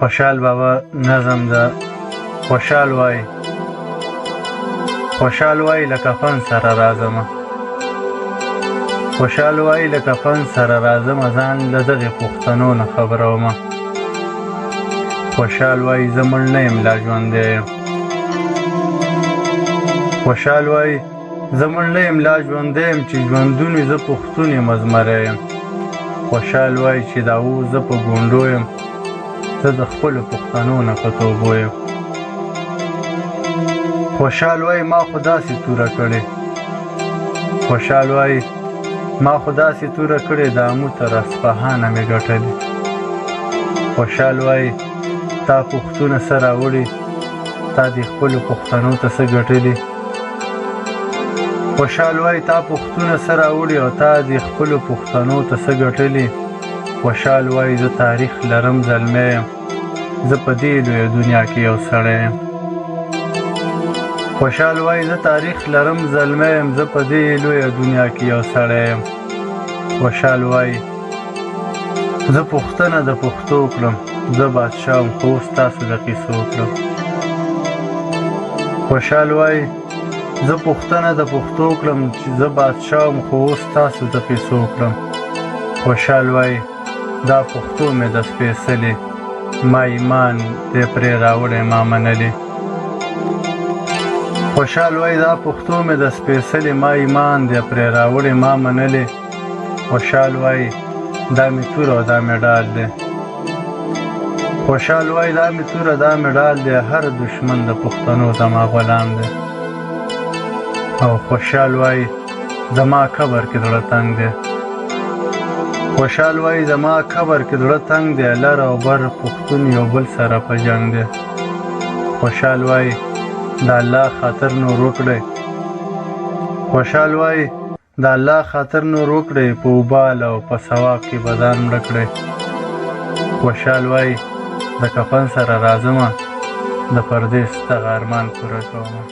خوشحال بابا نظم ده. خوشحال وای خوشحال وای له کفن سره راځمه، خوشحال وای له کفن سره راځمه، ځان له دغې پوښتنو نه خبرومه. خوشحال وای زه مړ نه یم لا ژوندی یم، خوشحال وای زه مړ نه یم لا ژوندی یم، چې ژوندون وي زه پښتون یم زمری یم. خوشحال وای چې دا اوس زه په ګونډو یم، زه د خپلو پښتنو نه په توبو یم. خوشحال وای ما خو داسې توره کړې، خوشحال وای ما خو داسې توره کړې، د امو تر اصفهانه مې ګټلې. خوشحال وای تا پښتونه څه راوړي، تا دې خپلو پښتنو ته څه ګټلي. خوشحال وای تا پښتونه څه راوړي او تا دې خپلو پښتنو ته څه ګټلي. خوشحال وای زه تاریخ لرم زلمی یم، زه په دې لویه دنیا کې یو سړی یم. خوشحال وای زه تاریخ لرم زلمی یم، زه په دې لویه دنیا کې یو سړی یم. خوشحال وای زه پوښتنه د پښتو کړم، زه بادشاه یم خو اوس تاسو د قیسو کړم. خوشحال وای زه پوښتنه د پښتو کړم، چې زه بادشاه یم خو اوس تاسو د قیسو کړم. خوشحال وای دا پښتو مې د سپېڅلې، ما ایمان دې پرې راوړی ما منلې. خوشحال وای دا پښتو مې د سپېڅلې، ما ایمان دې پرې راوړی ما منلې. خوشحال وای دا مې توره او دا مې ډال دی، خوشحال وای دا مې توره دا مې ډال دی، هر دشمن د پښتنو زما غلام دی. او خوشحال وای زما قبر کې زړه تنګ دی، خوشحال وای زما قبر کې زړه تنګ دی، لر او بر پښتون یو بل سره په جنګ دی. خوشحال وای د الله خاطر نور وکړئ، خوشحال وای د الله خاطر نور وکړئ، په وبال او په ثواب کې به ځان مړه کړئ. خوشحال وای د کفن سره راځمه، د پردیس دغه ارمان پوره کومه.